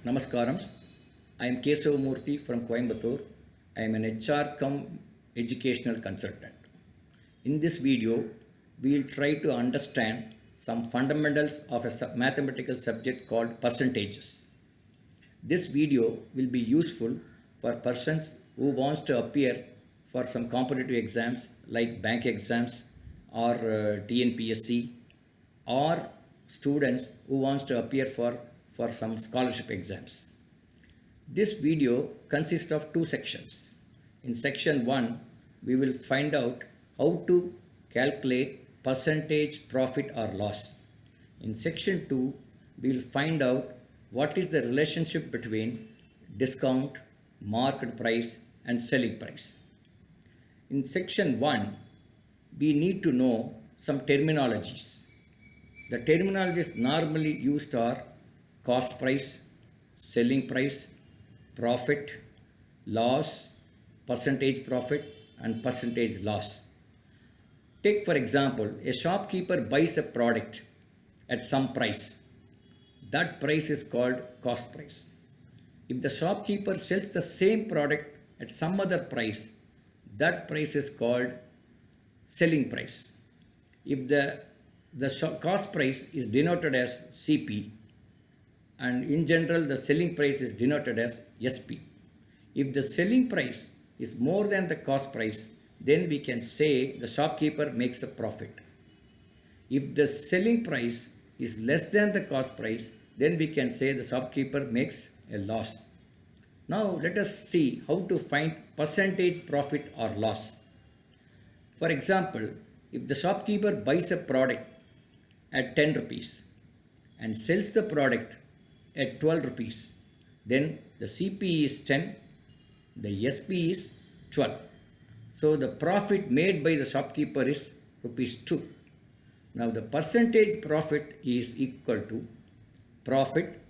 Namaskaram. I am Kesav Murthy from Coimbatore. I am an HR cum educational consultant. In this video, we will try to understand some fundamentals of a mathematical subject called percentages. This video will be useful for persons who wants to appear for some competitive exams like bank exams or TNPSC, or students who wants to appear for some scholarship exams. This video consists of two sections. In section 1, we will find out how to calculate percentage profit or loss. In section 2, we will find out what is the relationship between discount, market price and selling price. In section 1, we need to know some terminologies. The terminologies normally used are cost price, selling price, profit, loss, percentage profit and percentage loss. Take for example, a shopkeeper buys a product at some price. That price is called cost price. If the shopkeeper sells the same product at some other price, that price is called selling price. If the cost price is denoted as CP, and in general the selling price is denoted as SP. If the selling price is more than the cost price, then we can say the shopkeeper makes a profit. If the selling price is less than the cost price, then we can say the shopkeeper makes a loss. Now let us see how to find percentage profit or loss. For example, if the shopkeeper buys a product at 10 rupees and sells the product at 12 rupees, then the CP is 10, the SP is 12. So the profit made by the shopkeeper is rupees 2. Now the percentage profit is equal to profit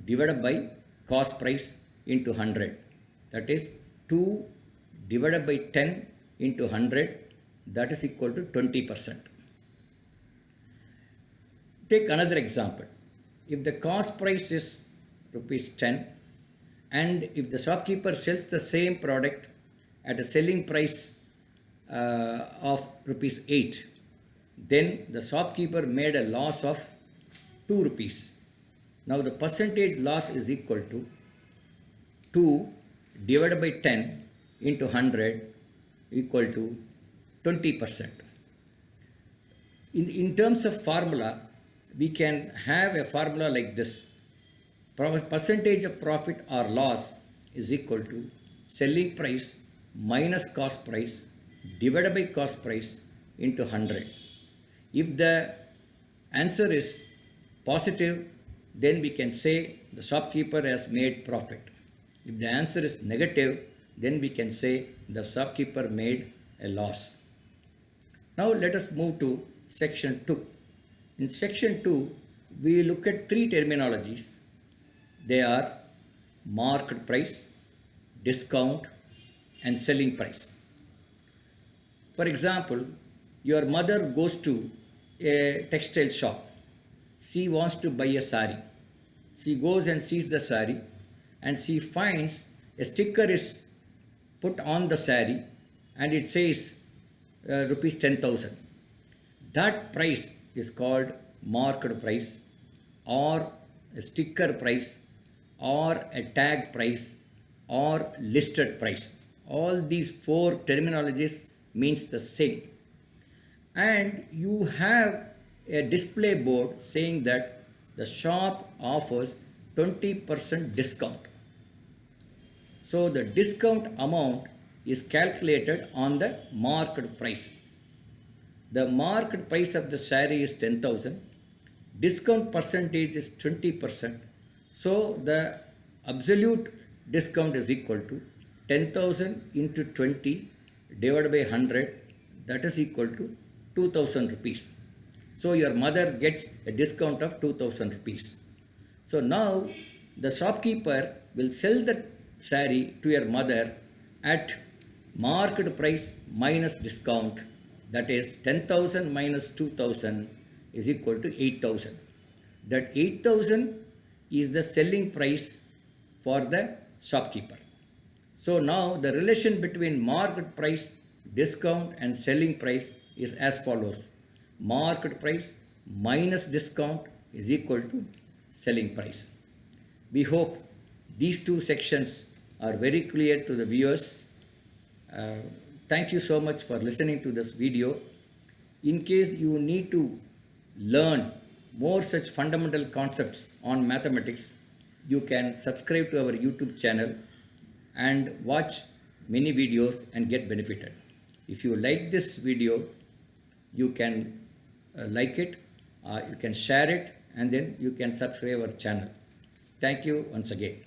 divided by cost price into 100. That is 2 divided by 10 into 100, that is equal to 20%. Take another example. If the cost price is rupees 10 and if the shopkeeper sells the same product at a selling price of rupees 8, then the shopkeeper made a loss of 2 rupees. Now the percentage loss is equal to 2 divided by 10 into 100 equal to 20%. In terms of formula, we can have a formula like this. Percentage of profit or loss is equal to selling price minus cost price divided by cost price into 100. If the answer is positive, then we can say the shopkeeper has made profit. If the answer is negative, then we can say the shopkeeper made a loss. Now let us move to section 2. In section 2, we look at three terminologies. They are market price, discount and selling price. For example, your mother goes to a textile shop. She wants to buy a sari. She goes and sees the sari and she finds a sticker is put on the sari and it says rupees 10,000. That price is called market price or a sticker price or a tag price or listed price. All these four terminologies means the same. And you have a display board saying that the shop offers 20% discount. So the discount amount is calculated on the market price. The market price of the saree is 10,000. Discount percentage is 20%. So the absolute discount is equal to 10,000 into 20 divided by 100. That is equal to 2,000 rupees. So your mother gets a discount of 2,000 rupees. So now the shopkeeper will sell the saree to your mother at market price minus discount. That is 10,000 minus 2,000 is equal to 8,000. That 8,000 is the selling price for the shopkeeper. So now the relation between market price, discount and selling price is as follows. Market price minus discount is equal to selling price. We hope these two sections are very clear to the viewers. Thank you so much for listening to this video. In case you need to learn more such fundamental concepts on mathematics, you can subscribe to our YouTube channel and watch many videos and get benefited. If you like this video, you can like it, you can share it, and then you can subscribe our channel. Thank you once again.